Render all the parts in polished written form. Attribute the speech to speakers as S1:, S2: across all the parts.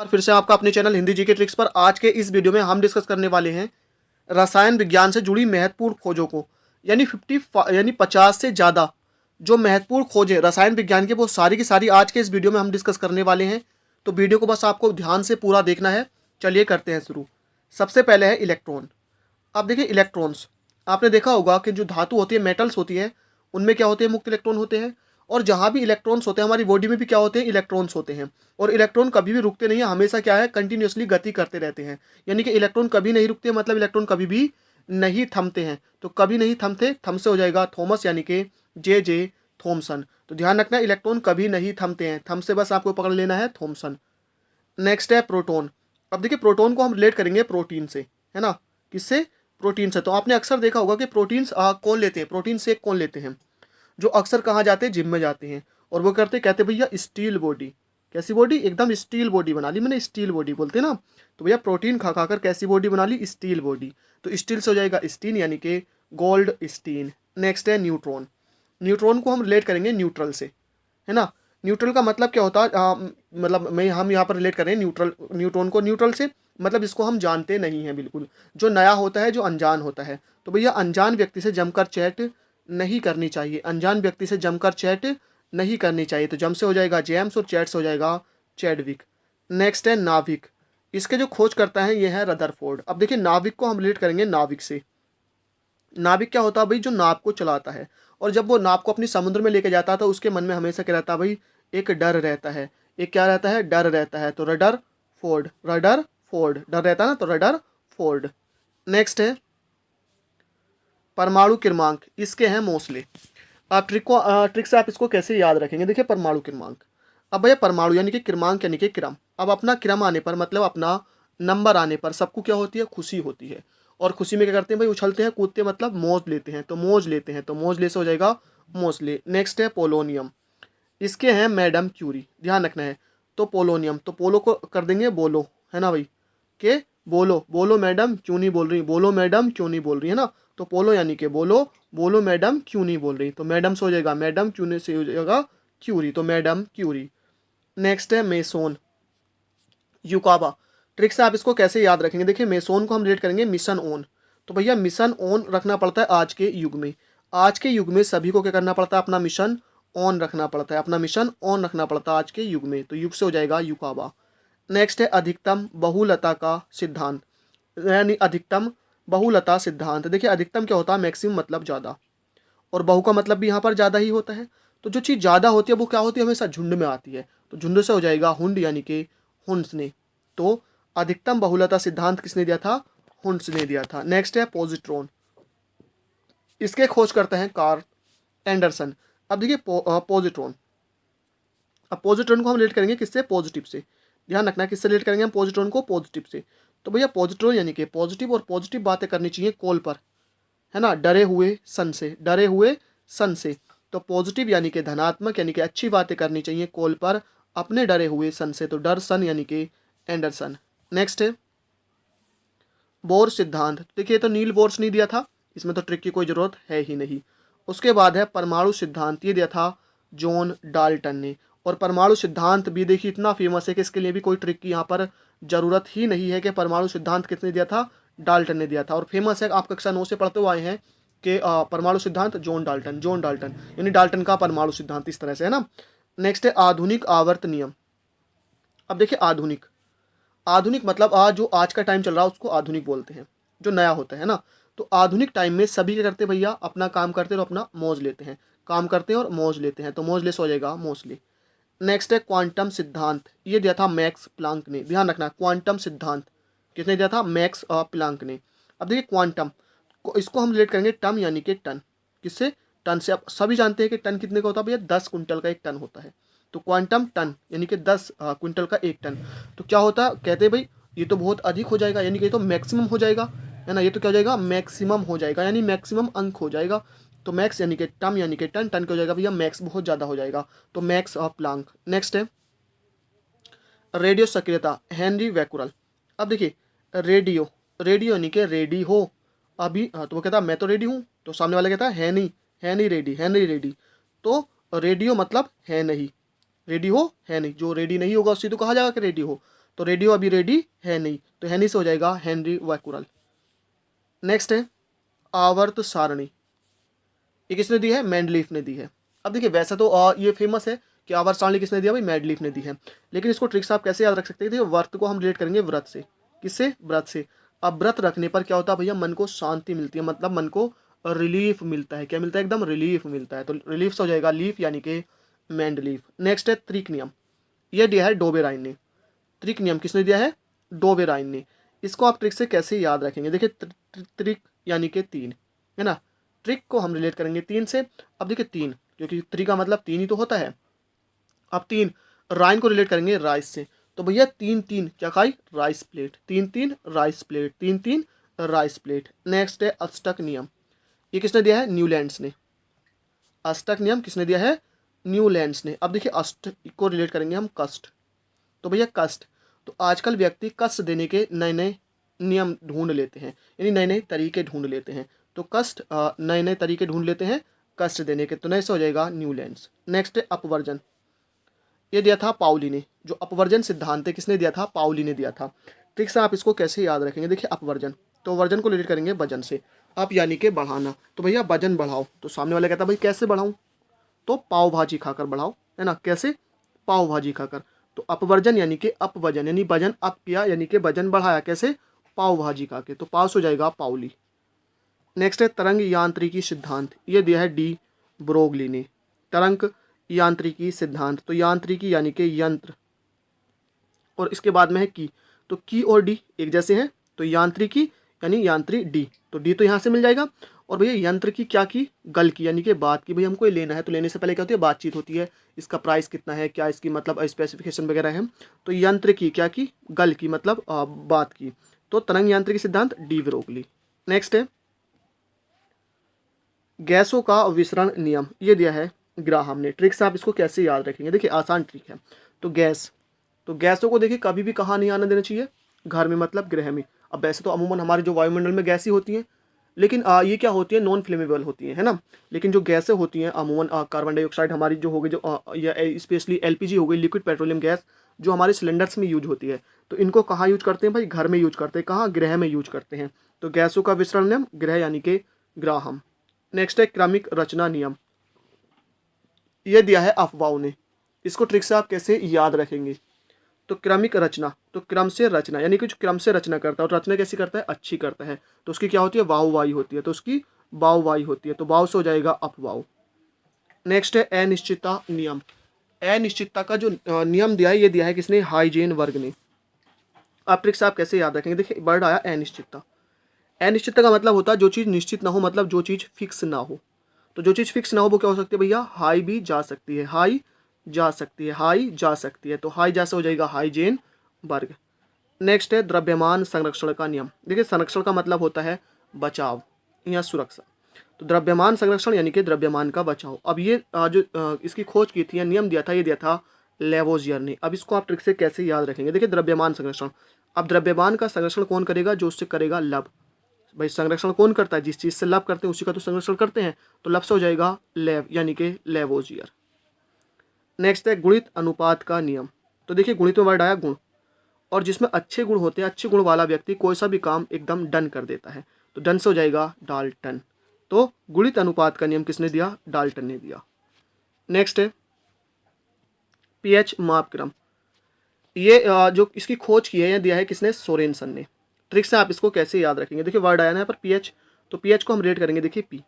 S1: बार फिर से आपका अपने चैनल हिंदी जीके ट्रिक्स पर। आज के इस वीडियो में हम डिस्कस करने वाले हैं रसायन विज्ञान से जुड़ी महत्वपूर्ण खोजों को, यानी 50 से ज़्यादा जो महत्वपूर्ण खोज है रसायन विज्ञान के, वो सारी की सारी आज के इस वीडियो में हम डिस्कस करने वाले हैं। तो वीडियो को बस आपको ध्यान से पूरा देखना है। चलिए करते हैं शुरू। सबसे पहले है इलेक्ट्रॉन। अब देखिए इलेक्ट्रॉन्स, आपने देखा होगा कि जो धातु होती है, मेटल्स होती है, उनमें क्या होते हैं, मुक्त इलेक्ट्रॉन होते हैं। और जहाँ भी इलेक्ट्रॉन्स होते हैं हमारी बॉडी में भी क्या होते हैं, इलेक्ट्रॉन्स होते हैं। और इलेक्ट्रॉन कभी भी रुकते नहीं है, हमेशा क्या है, कंटिन्यूसली गति करते रहते हैं। यानी कि इलेक्ट्रॉन कभी नहीं रुकते, मतलब इलेक्ट्रॉन कभी भी नहीं थमते हैं। तो कभी नहीं थमते, थम से हो जाएगा थॉमस, यानी कि जे थॉमसन। तो ध्यान रखना, इलेक्ट्रॉन कभी नहीं थमते हैं, थम से बस आपको पकड़ लेना है थॉमसन। नेक्स्ट है प्रोटॉन। अब देखिए प्रोटॉन को हम रिलेट करेंगे प्रोटीन से, है ना। किससे? प्रोटीन से। तो आपने अक्सर देखा होगा कि प्रोटीन्स कौन लेते हैं, प्रोटीन से कौन लेते हैं, जो अक्सर कहाँ जाते हैं, जिम में जाते हैं। और वो करते कहते भैया स्टील बॉडी। कैसी बॉडी? एकदम स्टील बॉडी बना ली मैंने, स्टील बॉडी बोलते हैं ना। तो भैया प्रोटीन खा खाकर कैसी बॉडी बना ली, स्टील बॉडी। तो स्टील से हो जाएगा स्टीन, यानी कि गोल्ड स्टीन। नेक्स्ट है न्यूट्रॉन। न्यूट्रॉन को हम रिलेट करेंगे न्यूट्रल से, है ना। न्यूट्रल का मतलब क्या होता है, मतलब हम यहाँ पर रिलेट कर रहे हैं न्यूट्रॉन को न्यूट्रल से, मतलब इसको हम जानते नहीं हैं बिल्कुल। जो नया होता है, जो अनजान होता है। तो भैया अनजान व्यक्ति से जमकर चैट नहीं करनी चाहिए, अनजान व्यक्ति से जमकर चैट नहीं करनी चाहिए। तो जम से हो जाएगा जेम्स और चैट से हो जाएगा चैडविक। नेक्स्ट है नाविक। इसके जो खोज करता है ये है रदरफोर्ड। अब देखिए नाविक को हम रिलेट करेंगे नाविक से। नाविक क्या होता है भाई, जो नाव को चलाता है। और जब वो नाव को अपनी समुद्र में लेके जाता है तो उसके मन में हमेशा क्या रहता है भाई, एक डर रहता है। एक क्या रहता है, डर रहता है। तो रडर फोर्ड, रडर फोर्ड, डर रहता है ना, तो रडर फोर्ड। नेक्स्ट है परमाणु क्रमांक। इसके हैं मोस्टली। आप ट्रिक से आप इसको कैसे याद रखेंगे, देखिए परमाणु क्रमांक। अब भैया परमाणु यानी कि क्रमांक यानी कि क्रम। अब अपना क्रम आने पर, मतलब अपना नंबर आने पर सबको क्या होती है, खुशी होती है। और खुशी में क्या करते हैं भाई, उछलते हैं, कूदते हैं, मतलब मौज लेते हैं। तो मौज लेते हैं, तो मौज ले से हो जाएगा मोस्टली। नेक्स्ट है पोलोनियम। इसके हैं मैडम क्यूरी, ध्यान रखना है। तो पोलोनियम, तो पोलो को कर देंगे बोलो, है ना भाई, के बोलो बोलो मैडम क्यों नहीं बोल रही, बोलो मैडम क्यों नहीं बोल रही, है ना। तो पोलो यानी कि बोलो, बोलो मैडम क्यों नहीं बोल रही। तो मैडम से हो जाएगा मैडम, क्यों से हो जाएगा क्यूरी, तो मैडम क्यूरी। नेक्स्ट है मेसोन युकाबा। ट्रिक से आप इसको कैसे याद रखेंगे, देखिए मेसोन को हम रिलेट करेंगे मिशन ऑन। तो भैया मिशन ऑन रखना पड़ता है आज के युग में। आज के युग में सभी को क्या करना पड़ता है, अपना मिशन ऑन रखना पड़ता है, अपना मिशन ऑन रखना पड़ता है आज के युग में। तो युग से हो जाएगा युकाबा। नेक्स्ट है अधिकतम बहुलता का सिद्धांत, यानी अधिकतम बहुलता सिद्धांत। देखिए अधिकतम क्या होता है, मैक्सिमम मतलब ज़्यादा, और बहु का मतलब भी यहाँ पर ज़्यादा ही होता है। तो जो चीज़ ज़्यादा होती है वो क्या होती है, हमेशा झुंड में आती है। तो झुंड से हो जाएगा हुंड, यानी कि हुंड्स ने। तो अधिकतम बहुलता सिद्धांत किसने दिया था, हुंड्स ने दिया था। नेक्स्ट है पॉजिट्रॉन। इसके खोज करते हैं कार्ल एंडरसन। अब देखिए पॉजिट्रॉन, अब पॉजिट्रॉन को हम रिलेट करेंगे किससे, पॉजिटिव से। ध्यान रखना है किससे रिलेट करेंगे हम पॉजिट्रॉन को, पॉजिटिव से। तो भैया पॉजिट्रॉन यानी कि पॉजिटिव, और पॉजिटिव बातें करनी चाहिए कॉल पर, है ना, डरे हुए सन से, डरे हुए सन से। तो पॉजिटिव यानी कि धनात्मक, यानी कि अच्छी बातें करनी चाहिए कॉल पर अपने डरे हुए सन से। तो डर सन यानी कि एंडरसन। नेक्स्ट है बोर सिद्धांत। देखिए तो नील बोर्स नहीं दिया था, इसमें तो ट्रिक की कोई ज़रूरत है ही नहीं। उसके बाद है परमाणु सिद्धांत, ये दिया था जॉन डाल्टन ने। और परमाणु सिद्धांत भी देखिए इतना फेमस है कि इसके लिए भी कोई ट्रिक की यहाँ पर ज़रूरत ही नहीं है कि परमाणु सिद्धांत किसने दिया था, डाल्टन ने दिया था। और फेमस है, आप कक्षा 9 से पढ़ते हुए आए हैं कि परमाणु सिद्धांत जॉन डाल्टन, जॉन डाल्टन यानी डाल्टन का परमाणु सिद्धांत, इस तरह से, है ना। नेक्स्ट है आधुनिक आवर्त नियम। अब देखिए आधुनिक, आधुनिक मतलब आज जो आज का टाइम चल रहा है उसको आधुनिक बोलते हैं, जो नया होता है ना। तो आधुनिक टाइम में सभी क्या करते हैं भैया, अपना काम करते हैं और अपना मौज लेते हैं, काम करते हैं और मौज लेते हैं। तो मौज लेस हो जाएगा मोस्टली। नेक्स्ट है क्वांटम सिद्धांत, ये दिया था मैक्स प्लांक ने। ध्यान रखना क्वांटम सिद्धांत किसने दिया था, मैक्स प्लांक ने। अब देखिए क्वांटम को, इसको हम रिलेट करेंगे टन यानी कि टन, किससे, टन से। अब सभी जानते हैं कि टन कितने का होता है भैया, 10 कुंटल का एक टन होता है। तो क्वांटम टन यानी कि 10 कुंटल का एक टन। तो क्या होता है, कहते हैं भाई ये तो बहुत अधिक हो जाएगा, यानी कि ये तो मैक्सिमम हो जाएगा, है ना। ये तो क्या हो जाएगा, मैक्सिमम हो जाएगा, यानी मैक्सिमम अंक हो जाएगा। तो मैक्स यानी कि टम यानी कि टन, टन क्या हो जाएगा भैया, मैक्स बहुत ज़्यादा हो जाएगा। तो मैक्स ऑफ प्लांक। नेक्स्ट है रेडियो सक्रियता, हेनरी वैकुरल। अब देखिए रेडियो, रेडियो यानी कि रेडी हो अभी, तो वो कहता मैं तो रेडी हूँ, तो सामने वाला कहता है नहीं रेडी, है नहीं रेडी। तो रेडियो मतलब है नहीं, रेडी हो है नहीं, जो रेडी नहीं होगा उसी तो कहा जाएगा कि रेडी हो। तो रेडियो अभी रेडी है नहीं, तो है नहीं से हो जाएगा हेनरी वैकुरल। नेक्स्ट है आवर्त सारणी, ये किसने दी है? मेंडलीफ ने दी है। अब देखिए वैसा तो ये फेमस है कि आवर्त सारणी किसने दिया भाई? मेंडलीफ ने दी है। लेकिन इसको ट्रिक्स आप कैसे याद रख सकते हैं? देखिए व्रत को हम रिलेट करेंगे व्रत से। किससे? व्रत से। अब व्रत रखने पर क्या होता है भैया? मन को शांति मिलती है, मतलब मन को रिलीफ मिलता है। क्या मिलता है? एकदम रिलीफ मिलता है। तो रिलीफ से हो जाएगा लीफ यानी कि मेंडलीफ। नेक्स्ट है त्रिक नियम, ये दिया है डोबेराइन ने। त्रिक नियम किसने दिया है? डोबेराइन ने। इसको आप ट्रिक से कैसे याद रखेंगे? देखिए त्रिक यानी कि तीन, है ना। ट्रिक को हम रिलेट करेंगे तीन से। अब देखिए तीन, क्योंकि त्रि का मतलब तीन ही तो होता है। अब तीन, राइन को रिलेट करेंगे राइस से। तो भैया तीन तीन क्या खाई? Rice plate. तीन तीन राइस प्लेट, तीन तीन राइस प्लेट। नेक्स्ट है अष्टक नियम, ये किसने दिया है? न्यूलैंड्स ने। अष्टक नियम किसने दिया है? न्यूलैंड्स ने। अब देखिए अष्ट को रिलेट करेंगे हम कष्ट। तो भैया कष्ट, तो आजकल व्यक्ति कष्ट देने के नए नए नियम ढूंढ लेते हैं, यानी नए नए तरीके ढूंढ लेते हैं। तो कष्ट नए नए तरीके ढूंढ लेते हैं कष्ट देने के, तो नए से हो जाएगा न्यूलैंड्स। नेक्स्ट है अपवर्जन, ये दिया था पाउली ने। जो अपवर्जन सिद्धांत है किसने दिया था? पाउली ने दिया था। ट्रिक से आप इसको कैसे याद रखेंगे? देखिए अपवर्जन, तो वर्जन को रिलेट करेंगे वजन से। अप यानी कि बढ़ाना, तो भैया वजन बढ़ाओ। तो सामने वाला कहता भाई कैसे बढ़ाऊं? तो पाव भाजी खाकर बढ़ाओ, है ना। कैसे? पाव भाजी खाकर। तो अपवर्जन यानी कि अपवजन, यानी वजन अप किया यानी कि वजन बढ़ाया। कैसे? पाव भाजी खा के। तो पाव से हो जाएगा पाउली। नेक्स्ट है तरंग यांत्रिकी सिद्धांत, ये दिया है डी ब्रोगली ने। तरंग यांत्रिकी सिद्धांत, तो यांत्रिकी यानी कि यंत्र, और इसके बाद में है की। तो की और डी एक जैसे हैं, तो यांत्रिकी यानी यांत्रिक डी, तो डी तो यहाँ से मिल जाएगा। और भैया यंत्र की क्या की? गल की, यानी कि बात की। भैया हमको ये लेना है, तो लेने से पहले क्या होती है? बातचीत होती है। इसका प्राइस कितना है, क्या इसकी मतलब स्पेसिफिकेशन वगैरह है। तो यंत्र की क्या की? गल की, मतलब बात की। तो तरंग यांत्रिकी सिद्धांत डी ब्रोगली। नेक्स्ट है गैसों का विसरण नियम, ये दिया है ग्राहम ने। ट्रिक से आप इसको कैसे याद रखेंगे? देखिए आसान ट्रिक है। तो गैस, तो गैसों को देखिए कभी भी कहाँ नहीं आने देना चाहिए? घर में, मतलब गृह में। अब वैसे तो अमूमन हमारे जो वायुमंडल में गैस ही होती हैं, लेकिन ये क्या होती है? नॉन फ्लेमेबल होती है ना। लेकिन जो गैसें होती हैं अमूमन कार्बन डाइऑक्साइड हमारी जो हो गई, जो या स्पेशली एलपीजी हो गई, लिक्विड पेट्रोलियम गैस, जो हमारे सिलेंडर्स में यूज होती है, तो इनको कहाँ यूज करते हैं भाई? घर में यूज करते हैं। कहाँ? गृह में यूज करते हैं। तो गैसों का विसरण नियम गृह यानी कि ग्राहम। नेक्स्ट है क्रमिक रचना नियम, ये दिया है अफवाओं ने। इसको ट्रिक से आप कैसे याद रखेंगे? तो क्रमिक रचना, तो क्रम से रचना, यानी कि जो क्रम से रचना करता है, और रचना कैसी करता है? अच्छी करता है। तो उसकी क्या होती है? वाहुवाही होती है। तो उसकी वाहुवाही होती है। तो वाव से हो जाएगा अपवाव। नेक्स्ट है अनिश्चितता नियम। अनिश्चितता का जो नियम दिया है, ये दिया है किसने? हाइजेन वर्ग ने। आप ट्रिक से आप कैसे याद रखेंगे? देखिए वर्ड आया अनिश्चितता। अनिश्चितता का मतलब होता है जो चीज़ निश्चित ना हो, मतलब जो चीज़ फिक्स ना हो। तो जो चीज़ फिक्स ना हो वो क्या हो सकती है भैया? हाई भी जा सकती है, हाई जा सकती है, हाई जा सकती है। तो हाई जैसे हो जाएगा हाइजेन वर्ग। नेक्स्ट है द्रव्यमान संरक्षण का नियम। देखिए संरक्षण का मतलब होता है बचाव या सुरक्षा। तो द्रव्यमान संरक्षण यानी कि द्रव्यमान का बचाव। अब ये इसकी खोज की थी या नियम दिया था, ये दिया था लेवोजियर ने। अब इसको आप ट्रिक से कैसे याद रखेंगे? देखिए द्रव्यमान संरक्षण, अब द्रव्यमान का संरक्षण कौन करेगा? जो उससे करेगा लाभ। भाई संरक्षण कौन करता है? जिस चीज़ से लाभ करते हैं उसी का तो संरक्षण करते हैं। तो लाभ से हो जाएगा लेव यानी कि लेवोजियर। नेक्स्ट है गुणित अनुपात का नियम। तो देखिए गुणित में वर्ड आया गुण, और जिसमें अच्छे गुण होते हैं, अच्छे गुण वाला व्यक्ति कोई सा भी काम एकदम डन कर देता है। तो डन से हो जाएगा डाल्टन। तो गुणित अनुपात का नियम किसने दिया? डाल्टन ने दिया। नेक्स्ट है पीएच मापक्रम, ये जो इसकी खोज की है, ये दिया है किसने? सोरेनसन ने। ट्रिक से आप इसको कैसे याद रखेंगे? देखिए वर्ड आया ना यहाँ पर पीएच, तो पीएच को हम रेट करेंगे। देखिए पी,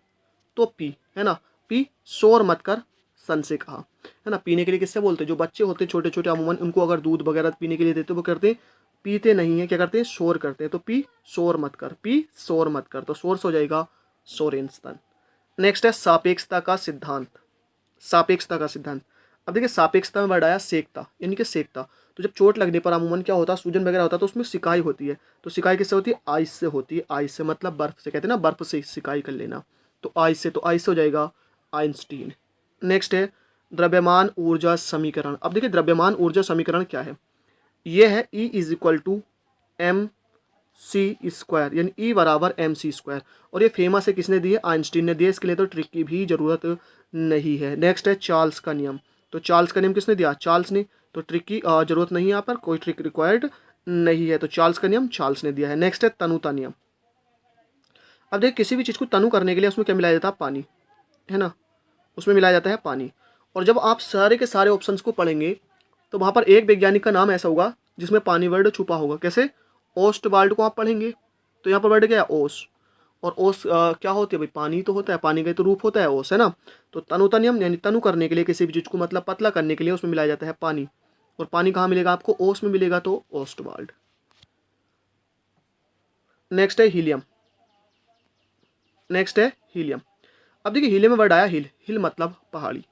S1: तो पी है ना, पी शोर मत कर सन से कहा, है ना। पीने के लिए किससे बोलते हैं? जो बच्चे होते हैं छोटे छोटे अमूमन, उनको अगर दूध वगैरह पीने के लिए देते वो करते हैं, पीते नहीं है, क्या करते हैं? शोर करते हैं। तो पी शोर मत कर, पी शोर मत कर। तो शोर से हो जाएगा सोरेनसन। नेक्स्ट है सापेक्षता का सिद्धांत। सापेक्षता का सिद्धांत, अब देखिए सापेक्षता में वर्ड आया सेकता, यानी कि सेकता। तो जब चोट लगने पर अमूमन क्या होता है? सूजन वगैरह होता है, तो उसमें सिकाई होती है। तो सिकाई किससे होती है? आइस से होती है। आइस से मतलब बर्फ से, कहते हैं ना बर्फ से सिकाई कर लेना। तो आइस से, तो आइस से हो जाएगा आइंस्टीन। नेक्स्ट है द्रव्यमान ऊर्जा समीकरण। अब देखिए द्रव्यमान ऊर्जा समीकरण क्या है? ये है E is equal to M C square, यानी E बराबर एम सी स्क्वायर। और ये फेमस है, किसने दी है? आइंस्टीन ने दी है। इसके लिए तो ट्रिक की भी जरूरत नहीं है। नेक्स्ट है चार्ल्स का नियम। तो चार्ल्स का नियम किसने दिया? चार्ल्स ने। तो ट्रिक की जरूरत नहीं है, यहाँ पर कोई ट्रिक रिक्वायर्ड नहीं है। तो चार्ल्स का नियम चार्ल्स ने दिया है। नेक्स्ट है तनुता नियम। अब देखिए किसी भी चीज़ को तनु करने के लिए उसमें क्या मिलाया जाता है, पानी, है ना, उसमें मिलाया जाता है पानी। और जब आप सारे के सारे ऑप्शंस को पढ़ेंगे तो वहाँ पर एक वैज्ञानिक का नाम ऐसा होगा जिसमें पानी वर्ड छुपा होगा। कैसे? ओस्टवाल्ड को आप पढ़ेंगे तो यहाँ पर वर्ड क्या है, ओस। और ओस क्या होती है भाई, पानी तो होता है, पानी का तो रूप होता है ओस, है ना। तो तनुता नियम यानी तनु करने के लिए किसी भी चीज़ को मतलब पतला करने के लिए उसमें मिलाया जाता है पानी। और पानी कहाँ मिलेगा आपको, ओस में मिलेगा, तो ओस्टवाल्ड। नेक्स्ट है हीलियम। नेक्स्ट है हीलियम। अब देखिए हीलियम में वर्ड आया हिल। हिल मतलब पहाड़ी।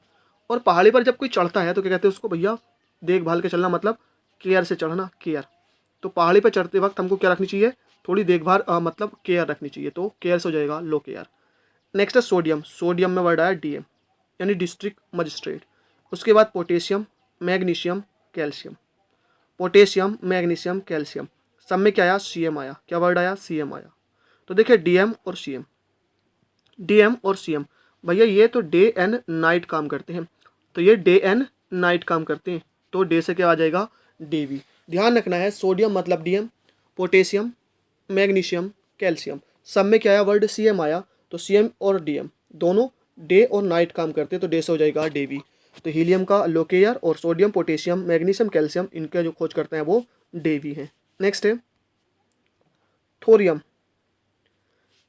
S1: और पहाड़ी पर जब कोई चढ़ता है तो क्या कहते हैं उसको भैया, देखभाल के चलना, मतलब केयर से चढ़ना, केयर। तो पहाड़ी पर चढ़ते वक्त हमको क्या रखनी चाहिए, थोड़ी देखभाल मतलब केयर रखनी चाहिए। तो केयर से हो जाएगा लो केयर। नेक्स्ट है सोडियम। सोडियम में वर्ड आया डीएम यानी डिस्ट्रिक्ट मजिस्ट्रेट। उसके बाद potassium, magnesium, calcium. Potassium, magnesium, calcium, सब में क्या आया, सीएम आया। क्या वर्ड आया, सीएम आया। तो देखिए डीएम और सीएम, डीएम और सीएम भैया ये तो डे एंड नाइट काम करते हैं। तो ये डे एंड नाइट काम करते हैं, तो डे से क्या आ जाएगा, डेवी। ध्यान रखना है सोडियम मतलब डीएम, पोटेशियम, मैग्नीशियम, कैल्शियम, सब में क्या आया वर्ड, सीएम आया। तो सीएम और डीएम दोनों डे और नाइट काम करते हैं, तो डे से हो जाएगा डेवी। तो हीलियम का लोकेयर और सोडियम, पोटेशियम, मैग्नीशियम, कैल्शियम, इनका जो खोज करते हैं वो डेवी है। नेक्स्ट है थोरियम।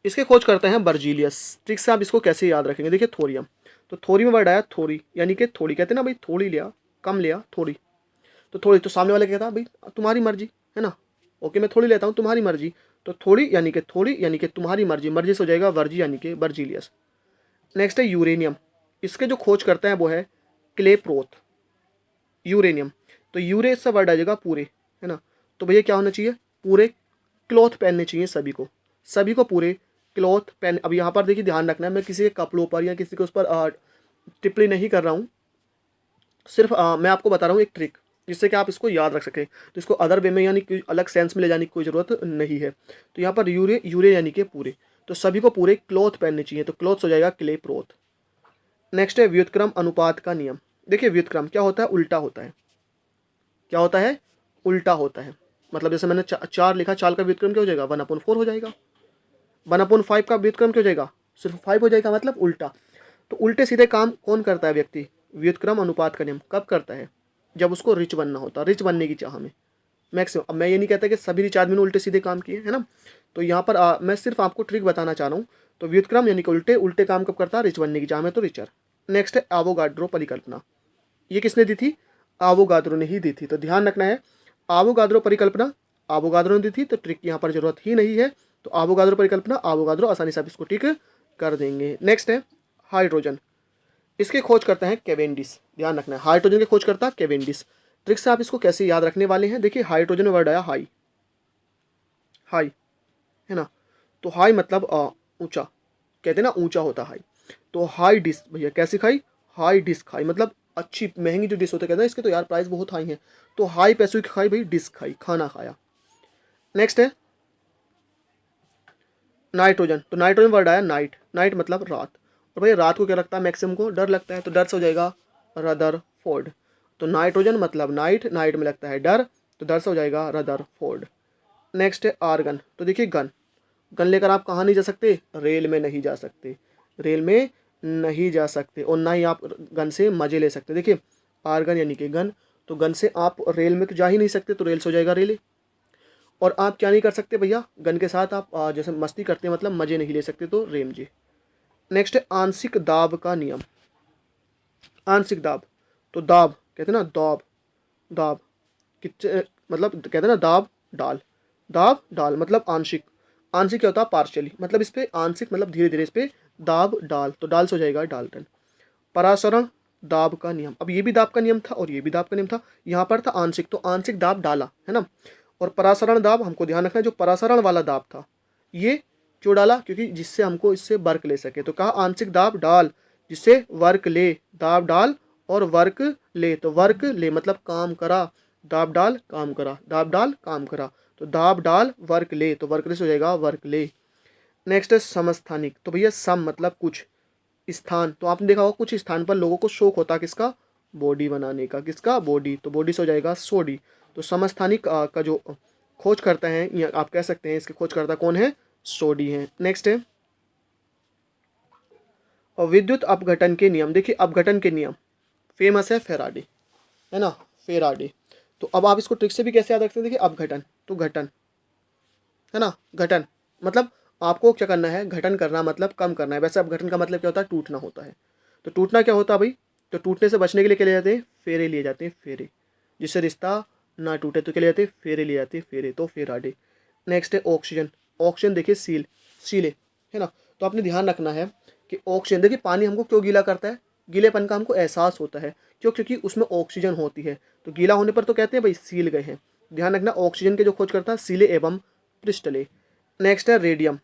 S1: इसके खोज करते हैं बर्जीलियस। ट्रिक से आप इसको कैसे याद रखेंगे, देखिए थोरियम। तो थोरी में वर्ड आया थोड़ी, यानी कि थोड़ी, कहते हैं ना भाई थोड़ी लिया, कम लिया, थोड़ी। तो थोड़ी, तो सामने वाले कहता भाई तुम्हारी मर्जी, है ना, ओके मैं थोड़ी लेता हूँ, तुम्हारी मर्जी। तो थोड़ी यानी कि तुम्हारी मर्जी, मर्जी से हो जाएगा वर्जी यानी कि बर्जीलियस। नेक्स्ट है यूरेनियम। इसके जो खोज करते हैं वो है क्लेप्रोथ। यूरेनियम, तो यूरे से वर्ड आ जाएगा पूरे, है ना। तो भैया क्या होना चाहिए, पूरे क्लॉथ पहनने चाहिए सभी को, सभी को पूरे क्लॉथ पहन। अब यहाँ पर देखिए ध्यान रखना है, मैं किसी के कपड़ों पर या किसी के उस पर टिप्पणी नहीं कर रहा हूँ, सिर्फ मैं आपको बता रहा हूँ एक ट्रिक जिससे कि आप इसको याद रख सकें। तो इसको अदर वे में यानी कि अलग सेंस में ले जाने की कोई ज़रूरत नहीं है। तो यहाँ पर यूरे, यूरे यानी कि पूरे, तो सभी को पूरे क्लॉथ पहनने चाहिए, तो क्लॉथ हो जाएगा क्ले प्रोथ। नेक्स्ट है व्युत्क्रम अनुपात का नियम। देखिए व्युत्क्रम क्या होता है, उल्टा होता है। क्या होता है, उल्टा होता है। मतलब जैसे मैंने चार लिखा, चार का व्युत्क्रम क्या हो जाएगा, 1/4 हो जाएगा। 1/5 का व्युत्क्रम क्या हो जाएगा, सिर्फ 5 हो जाएगा, मतलब उल्टा। तो उल्टे सीधे काम कौन करता है व्यक्ति, व्युत्क्रम अनुपात का नियम कब करता है, जब उसको रिच बनना होता है, रिच बनने की चाह में मैक्सिमम। अब मैं ये नहीं कहता कि सभी रिच आदमी ने उल्टे सीधे काम किए, है ना। तो यहाँ पर मैं सिर्फ आपको ट्रिक बताना चाह रहा हूँ। तो व्युत्क्रम यानी कि उल्टे, उल्टे काम कब करता है, रिच बनने की चाह में, तो रिचर। नेक्स्ट है एवोगाड्रो परिकल्पना। ये किसने दी थी, एवोगाड्रो ने ही दी थी। तो ध्यान रखना है एवोगाड्रो परिकल्पना एवोगाड्रो ने दी थी, तो ट्रिक यहाँ पर जरूरत ही नहीं है। तो एवोगाड्रो परिकल्पना एवोगाड्रो, आसानी से आप इसको ठीक कर देंगे। नेक्स्ट है हाइड्रोजन। इसके खोज करते हैं कैवेंडिश। ध्यान रखना है हाइड्रोजन के खोज करता है कैवेंडिश। ट्रिक से आप इसको कैसे याद रखने वाले हैं, देखिए हाइड्रोजन में वर्ड आया हाई, हाई, है ना। तो हाई मतलब ऊंचा, कहते हैं ना ऊंचा होता हाई। तो हाई डिश भैया कैसे खाई, हाई डिश खाई, मतलब अच्छी महंगी जो डिश होती है, कहते हैं इसके तो यार प्राइस बहुत हाई है, तो हाई पैसों की खाई भाई, डिश खाई, खाना खाया। नेक्स्ट है नाइट्रोजन। तो नाइट्रोजन वर्ड आया नाइट, नाइट मतलब रात। और भाई रात को क्या लगता है, मैक्सिमम को डर लगता है, तो डर से हो जाएगा रदरफोर्ड। तो नाइट्रोजन मतलब नाइट, नाइट में लगता है डर, तो डर से हो जाएगा रदरफोर्ड। नेक्स्ट है आर्गन। तो देखिए गन, गन लेकर आप कहाँ नहीं जा सकते, रेल में नहीं जा सकते, रेल में नहीं जा सकते, और ना ही आप गन से मजे ले सकते। देखिए आर्गन यानी कि गन, तो गन से आप रेल में तो जा ही नहीं सकते, तो रेल से हो जाएगा रेले। और आप क्या नहीं कर सकते भैया, गन के साथ आप जैसे मस्ती करते हैं, मतलब मजे नहीं ले सकते, तो रेम जी। नेक्स्ट है आंशिक दाब का नियम। आंशिक दाब, तो दाब कहते हैं ना, दाब, दाब कितने, मतलब कहते हैं ना दाब डाल, दाब डाल मतलब आंशिक। आंशिक क्या होता है, पार्शियली, मतलब इस पे आंशिक मतलब धीरे धीरे, इस पे दाब डाल, तो डाल से हो जाएगा डाल्टन। परासरण दाब का नियम, अब ये भी दाब का नियम था और ये भी दाब का नियम था, यहाँ पर था आंशिक, तो आंशिक दाब डाला, है ना। और परासरण दाब, हमको ध्यान रखना है जो परासरण वाला दाब था, ये क्यों डाला, क्योंकि जिससे हमको इससे वर्क ले सके, तो कहा आंशिक दाब डाल जिससे वर्क ले, दाब डाल और वर्क ले, तो वर्क ले मतलब काम करा, दाब डाल काम करा, दाब डाल काम करा, तो दाब डाल वर्क ले, तो वर्क ले से हो जाएगा वर्क ले। नेक्स्ट है समस्थानिक। तो भैया सम मतलब कुछ, स्थान, तो आपने देखा होगा कुछ स्थान पर लोगों को शौक होता है किसका, बॉडी बनाने का, किसका, बॉडी, तो बॉडी से हो जाएगा सोडी। तो समस्थानिक का जो खोज करता है, या आप कह सकते हैं इसके खोजकर्ता कौन है, सोडी है। नेक्स्ट है और विद्युत अपघटन के नियम। देखिए अपघटन के नियम फेमस है फेराडे, है ना, फेराडे। तो अब आप इसको ट्रिक से भी कैसे याद रखते हैं, देखिए अपघटन तो घटन, है ना, घटन मतलब आपको क्या करना है, घटन करना मतलब कम करना है। वैसे अपघटन का मतलब क्या होता है, टूटना होता है। तो टूटना क्या होता है भाई, तो टूटने से बचने के लिए क्या लिए जाते हैं, फेरे लिए जाते हैं, फेरे, जिससे रिश्ता ना टूटे तो क्या लिए जाते हैं, फेरे लिए जाते हैं, फेरे, तो फेराडे। नेक्स्ट है ऑक्सीजन। ऑक्सीजन देखिए सील, सीले, है ना। तो आपने ध्यान रखना है कि ऑक्सीजन, देखिए पानी हमको क्यों गीला करता है, गीलेपन का हमको एहसास होता है, क्यों, क्योंकि उसमें ऑक्सीजन होती है। तो गीला होने पर तो कहते हैं भाई सील गए हैं। ध्यान रखना ऑक्सीजन के जो खोज करता है सीले एवं प्रिस्टले। नेक्स्ट है रेडियम,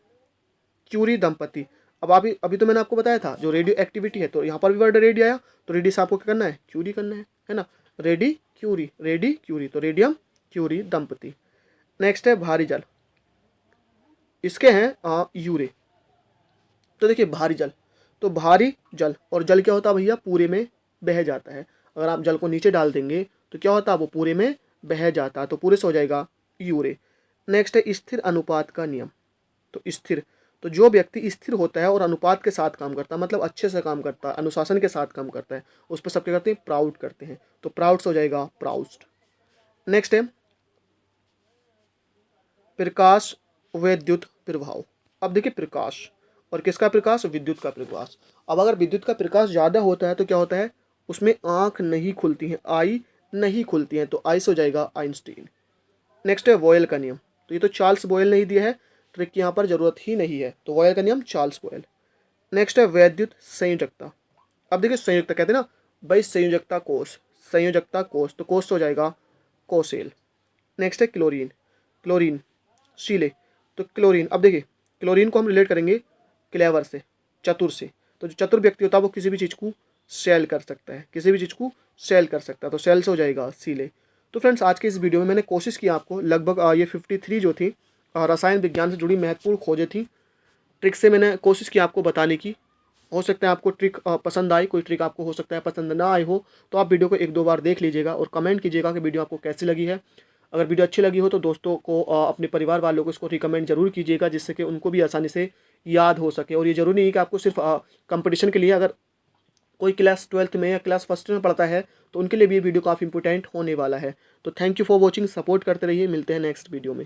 S1: क्यूरी दंपति। अब अभी अभी तो मैंने आपको बताया था जो रेडियो एक्टिविटी है, तो यहाँ पर भी वर्ड रेडी आया, तो रेडी से आपको क्या करना है, क्यूरी करना है ना, रेडी क्यूरी, रेडी क्यूरी, तो रेडियम क्यूरी दंपति। नेक्स्ट है भारी जल, इसके हैं यूरे। तो देखिए भारी जल, तो भारी जल, और जल क्या होता है भैया, पूरे में बह जाता है। अगर आप जल को नीचे डाल देंगे तो क्या होता है, वो पूरे में बह जाता है, तो पूरे से हो जाएगा यूरे। नेक्स्ट है स्थिर अनुपात का नियम। तो स्थिर, तो जो व्यक्ति स्थिर होता है और अनुपात के साथ काम करता है, मतलब अच्छे से काम करता है, अनुशासन के साथ काम करता है, उस पर सब क्या करते हैं, प्राउड करते हैं। तो प्राउड से हो जाएगा प्राउस्ट। नेक्स्ट है प्रकाश विद्युत प्रभाव। अब देखिए प्रकाश, और किसका प्रकाश, विद्युत का प्रकाश। अब अगर विद्युत का प्रकाश ज़्यादा होता है तो क्या होता है, उसमें आँख नहीं खुलती हैं, आई नहीं खुलती हैं, तो आई से हो जाएगा आइंस्टीन। नेक्स्ट है वॉयल का नियम। तो ये तो चार्ल्स बॉयल ने ही दिया है, ट्रिक की यहाँ पर जरूरत ही नहीं है, तो वॉयल का नियम चार्ल्स बॉयल। नेक्स्ट है वैद्युत संयोजकता। अब देखिए संयुक्ता कहते हैं ना भाई, संयोजकता कोष, संयोजकता कोष, तो कोष हो जाएगा कोसेल। नेक्स्ट है क्लोरीन, क्लोरीन शीले, तो क्लोरीन, अब देखिए क्लोरीन को हम रिलेट करेंगे क्लेवर से, चतुर से। तो जो चतुर व्यक्ति होता है वो किसी भी चीज़ को सेल कर सकता है, किसी भी चीज़ को सेल कर सकता है, तो सेल से हो जाएगा सीले। तो फ्रेंड्स आज के इस वीडियो में मैंने कोशिश की आपको लगभग ये 53 जो थी रसायन विज्ञान से जुड़ी महत्वपूर्ण खोजें थी, ट्रिक से मैंने कोशिश की आपको बताने की। हो सकता है आपको ट्रिक पसंद आई, कोई ट्रिक आपको हो सकता है पसंद ना आई हो, तो आप वीडियो को एक दो बार देख लीजिएगा और कमेंट कीजिएगा कि वीडियो आपको कैसी लगी है। अगर वीडियो अच्छी लगी हो तो दोस्तों को, अपने परिवार वालों को इसको रिकमेंड जरूर कीजिएगा, जिससे कि उनको भी आसानी से याद हो सके। और ये जरूरी नहीं है कि आपको सिर्फ कंपटीशन के लिए, अगर कोई क्लास 12th में या क्लास फर्स्ट में पढ़ता है तो उनके लिए भी ये वीडियो काफ़ी इंपॉर्टेंट होने वाला है। तो thank you for watching, support करते रहिए, मिलते हैं नेक्स्ट वीडियो में।